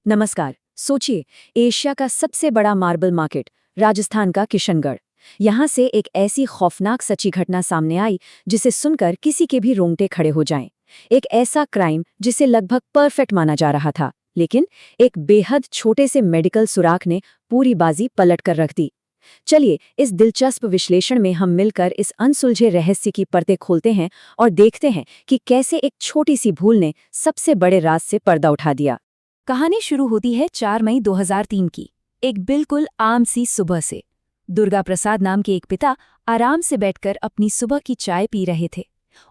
नमस्कार। सोचिए, एशिया का सबसे बड़ा मार्बल मार्केट, राजस्थान का किशनगढ़। यहाँ से एक ऐसी खौफनाक सच्ची घटना सामने आई जिसे सुनकर किसी के भी रोंगटे खड़े हो जाएं। एक ऐसा क्राइम जिसे लगभग परफेक्ट माना जा रहा था, लेकिन एक बेहद छोटे से मेडिकल सुराख ने पूरी बाजी पलट कर रख दी। चलिए, इस दिलचस्प विश्लेषण में हम मिलकर इस अनसुलझे रहस्य की परतें खोलते हैं और देखते हैं कि कैसे एक छोटी सी भूल ने सबसे बड़े राज से पर्दा उठा दिया। कहानी शुरू होती है 4 मई 2003 की, एक बिल्कुल आम सी सुबह से। दुर्गा प्रसाद नाम के एक पिता आराम से बैठकर अपनी सुबह की चाय पी रहे थे।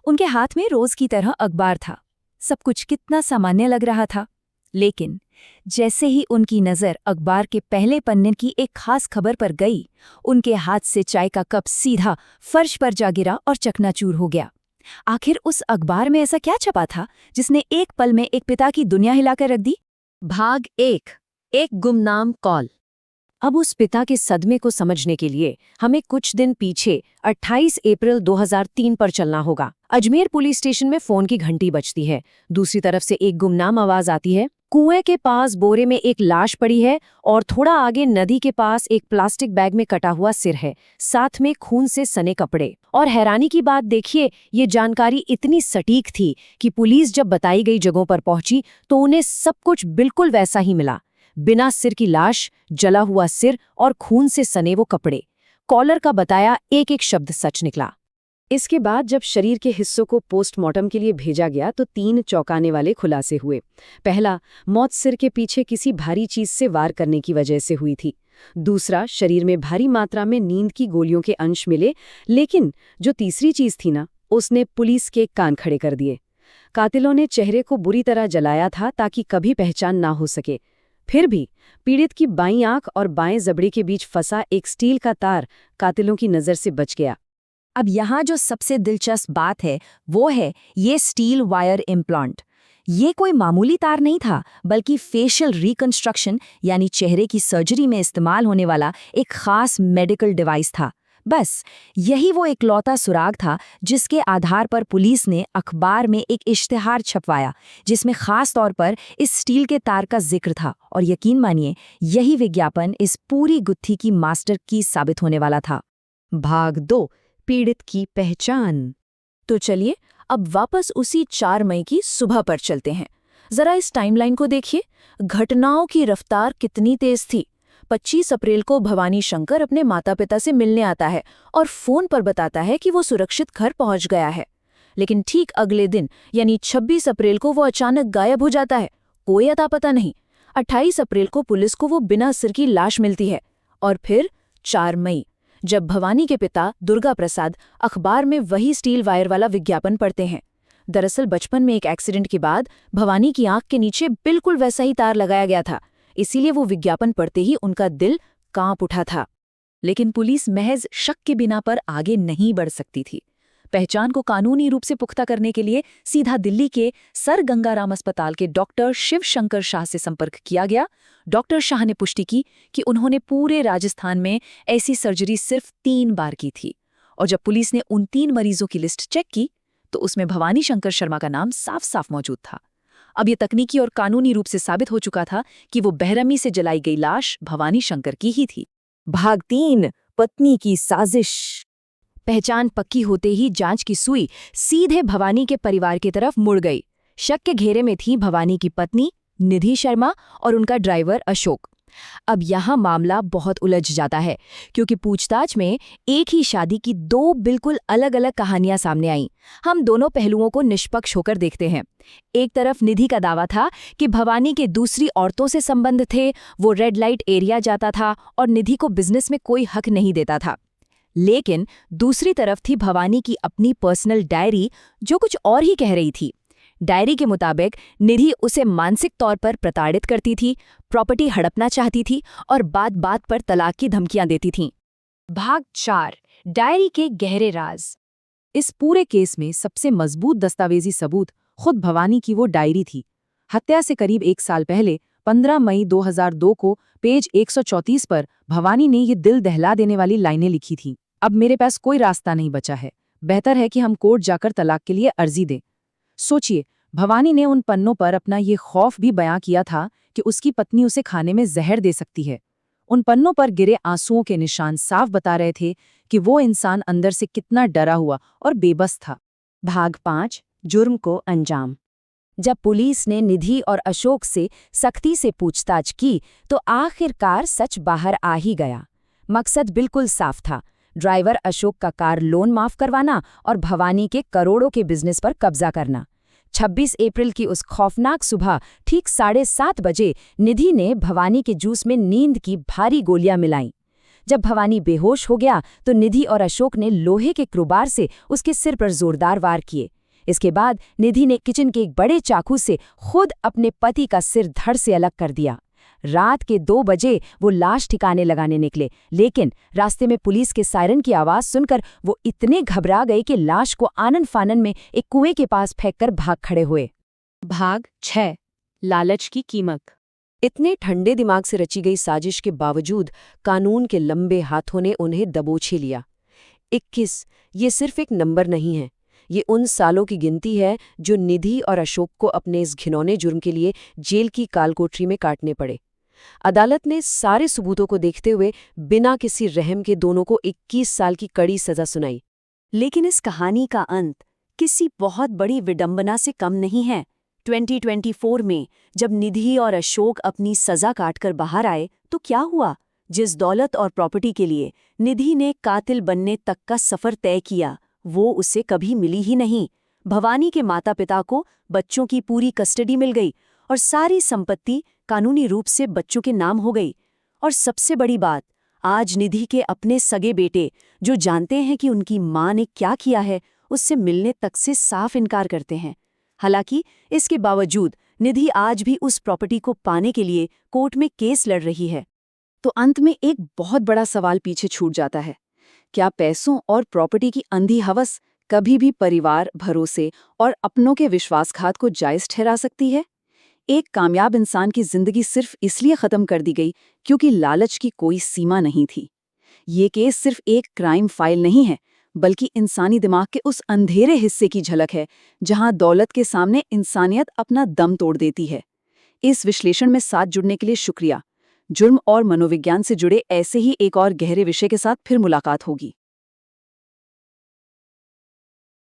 उनके हाथ में रोज की तरह अखबार था। सब कुछ कितना सामान्य लग रहा था, लेकिन जैसे ही उनकी नज़र अखबार के पहले पन्ने की एक खास खबर पर गई, उनके हाथ से चाय का कप सीधा फर्श पर जा गिरा और चकनाचूर हो गया। आखिर उस अखबार में ऐसा क्या छपा था जिसने एक पल में एक पिता की दुनिया हिलाकर रख दी? भाग एक गुमनाम कॉल। अब उस पिता के सदमे को समझने के लिए हमें कुछ दिन पीछे 28 अप्रैल 2003 पर चलना होगा। अजमेर पुलिस स्टेशन में फोन की घंटी बजती है। दूसरी तरफ से एक गुमनाम आवाज आती है, कुएं के पास बोरे में एक लाश पड़ी है और थोड़ा आगे नदी के पास एक प्लास्टिक बैग में कटा हुआ सिर है, साथ में खून से सने कपड़े। और हैरानी की बात देखिए, ये जानकारी इतनी सटीक थी कि पुलिस जब बताई गई जगहों पर पहुंची तो उन्हें सब कुछ बिल्कुल वैसा ही मिला। बिना सिर की लाश, जला हुआ सिर और खून से सने वो कपड़े। कॉलर का बताया एक एक शब्द सच निकला। इसके बाद जब शरीर के हिस्सों को पोस्टमार्टम के लिए भेजा गया तो 3 चौंकाने वाले खुलासे हुए। पहला, मौत सिर के पीछे किसी भारी चीज से वार करने की वजह से हुई थी। दूसरा, शरीर में भारी मात्रा में नींद की गोलियों के अंश मिले, लेकिन जो तीसरी चीज थी ना, उसने पुलिस के कान खड़े कर दिए। कातिलों ने चेहरे को बुरी तरह जलाया था ताकि कभी पहचान ना हो सके। फिर भी पीड़ित की बाईं आंख और बाएं जबड़े के बीच फंसा एक स्टील का तार कातिलों की नजर से बच गया। अब यहाँ जो सबसे दिलचस्प बात है वो है ये स्टील वायर इम्प्लांट। ये कोई मामूली तार नहीं था, बल्कि फेशियल रिकंस्ट्रक्शन यानी चेहरे की सर्जरी में इस्तेमाल होने वाला एक खास मेडिकल डिवाइस था। बस यही वो इकलौता सुराग था जिसके आधार पर पुलिस ने अखबार में एक इश्तिहार छपवाया जिसमें खास तौर पर इस स्टील के तार का जिक्र था। और यकीन मानिए, यही विज्ञापन इस पूरी गुत्थी की मास्टर की साबित होने वाला था। भाग 2, पीड़ित की पहचान। तो चलिए अब वापस उसी 4 मई की सुबह पर चलते हैं। जरा इस टाइमलाइन को देखिए, घटनाओं की रफ्तार कितनी तेज थी। 25 अप्रैल को भवानी शंकर अपने माता पिता से मिलने आता है और फोन पर बताता है कि वो सुरक्षित घर पहुंच गया है। लेकिन ठीक अगले दिन यानी 26 अप्रैल को वो अचानक गायब हो जाता है, कोई अता पता नहीं। 28 अप्रैल को पुलिस को वो बिना सिर की लाश मिलती है। और फिर 4 मई, जब भवानी के पिता दुर्गा प्रसाद अखबार में वही स्टील वायर वाला विज्ञापन पढ़ते हैं। दरअसल बचपन में एक एक्सीडेंट के बाद भवानी की आंख के नीचे बिल्कुल वैसा ही तार लगाया गया था, इसीलिए वो विज्ञापन पढ़ते ही उनका दिल कांप उठा था। लेकिन पुलिस महज शक के बिना पर आगे नहीं बढ़ सकती थी। पहचान को कानूनी रूप से पुख्ता करने के लिए सीधा दिल्ली के सर गंगाराम अस्पताल के डॉक्टर शिव शंकर शाह से संपर्क किया गया। डॉक्टर शाह ने पुष्टि की कि उन्होंने पूरे राजस्थान में ऐसी सर्जरी सिर्फ 3 बार की थी। और जब पुलिस ने उन 3 मरीजों की लिस्ट चेक की तो उसमें भवानी शंकर शर्मा का नाम साफ साफ मौजूद था। अब ये तकनीकी और कानूनी रूप से साबित हो चुका था कि वो बेरहमी से जलाई गई लाश भवानी शंकर की ही थी। भाग 3, पत्नी की साजिश। पहचान पक्की होते ही जांच की सुई सीधे भवानी के परिवार की तरफ मुड़ गई। शक के घेरे में थी भवानी की पत्नी निधि शर्मा और उनका ड्राइवर अशोक। अब यहाँ मामला बहुत उलझ जाता है, क्योंकि पूछताछ में एक ही शादी की 2 बिल्कुल अलग अलग कहानियां सामने आईं। हम दोनों पहलुओं को निष्पक्ष होकर देखते हैं। एक तरफ निधि का दावा था कि भवानी के दूसरी औरतों से संबंध थे, वो रेड लाइट एरिया जाता था और निधि को बिजनेस में कोई हक नहीं देता था। लेकिन दूसरी तरफ थी भवानी की अपनी पर्सनल डायरी, जो कुछ और ही कह रही थी। डायरी के मुताबिक निधि उसे मानसिक तौर पर प्रताड़ित करती थी, प्रॉपर्टी हड़पना चाहती थी और बात बात पर तलाक की धमकियां देती थीं। भाग 4, डायरी के गहरे राज। इस पूरे केस में सबसे मजबूत दस्तावेजी सबूत खुद भवानी की वो डायरी थी। हत्या से करीब 1 साल पहले 15 मई 2002 को पेज 134 पर भवानी ने ये दिल दहला देने वाली लाइनें लिखी थीं। अब मेरे पास कोई रास्ता नहीं बचा है, बेहतर है कि हम कोर्ट जाकर तलाक के लिए अर्जी दें। सोचिए, भवानी ने उन पन्नों पर अपना ये खौफ भी बयां किया था कि उसकी पत्नी उसे खाने में जहर दे सकती है। उन पन्नों पर गिरे आंसुओं के निशान साफ बता रहे थे कि वो इंसान अंदर से कितना डरा हुआ और बेबस था। भाग 5 जुर्म को अंजाम। जब पुलिस ने निधि और अशोक से सख्ती से पूछताछ की तो आखिरकार सच बाहर आ ही गया। मकसद बिल्कुल साफ था, ड्राइवर अशोक का कार लोन माफ करवाना और भवानी के करोड़ों के बिजनेस पर कब्जा करना। 26 अप्रैल की उस खौफनाक सुबह ठीक 7:30 बजे निधि ने भवानी के जूस में नींद की भारी गोलियां मिलाईं। जब भवानी बेहोश हो गया तो निधि और अशोक ने लोहे के क्रुबार से उसके सिर पर जोरदार वार किए। इसके बाद निधि ने किचन के एक बड़े चाकू से खुद अपने पति का सिर धड़ से अलग कर दिया। रात के 2 बजे वो लाश ठिकाने लगाने निकले, लेकिन रास्ते में पुलिस के सायरन की आवाज सुनकर वो इतने घबरा गए कि लाश को आनन फानन में एक कुएं के पास फेंककर भाग खड़े हुए। भाग 6 लालच की कीमत। इतने ठंडे दिमाग से रची गई साजिश के बावजूद कानून के लंबे हाथों ने उन्हें दबोच ही लिया। 21 ये सिर्फ एक नंबर नहीं है, ये उन सालों की गिनती है जो निधि और अशोक को अपने इस घिनौने जुर्म के लिए जेल की कालकोठरी में काटने पड़े। अदालत ने सारे सबूतों को देखते हुए बिना किसी रहम के दोनों को 21 साल की कड़ी सजा सुनाई। लेकिन इस कहानी का अंत किसी बहुत बड़ी विडंबना से कम नहीं है। 2024 में जब निधि और अशोक अपनी सजा काटकर बाहर आए तो क्या हुआ? जिस दौलत और प्रॉपर्टी के लिए निधि ने कातिल बनने तक का सफर तय किया, वो उसे कभी मिली ही नहीं। भवानी के माता पिता को बच्चों की पूरी कस्टडी मिल गई और सारी संपत्ति कानूनी रूप से बच्चों के नाम हो गई। और सबसे बड़ी बात, आज निधि के अपने सगे बेटे, जो जानते हैं कि उनकी मां ने क्या किया है, उससे मिलने तक से साफ इनकार करते हैं। हालांकि इसके बावजूद निधि आज भी उस प्रॉपर्टी को पाने के लिए कोर्ट में केस लड़ रही है। तो अंत में एक बहुत बड़ा सवाल पीछे छूट जाता है। क्या पैसों और प्रॉपर्टी की अंधी हवस कभी भी परिवार, भरोसे और अपनों के विश्वासघात को जायज ठहरा सकती है? एक कामयाब इंसान की जिंदगी सिर्फ इसलिए खत्म कर दी गई क्योंकि लालच की कोई सीमा नहीं थी। ये केस सिर्फ एक क्राइम फाइल नहीं है, बल्कि इंसानी दिमाग के उस अंधेरे हिस्से की झलक है जहां दौलत के सामने इंसानियत अपना दम तोड़ देती है। इस विश्लेषण में साथ जुड़ने के लिए शुक्रिया। जुर्म और मनोविज्ञान से जुड़े ऐसे ही एक और गहरे विषय के साथ फिर मुलाकात होगी।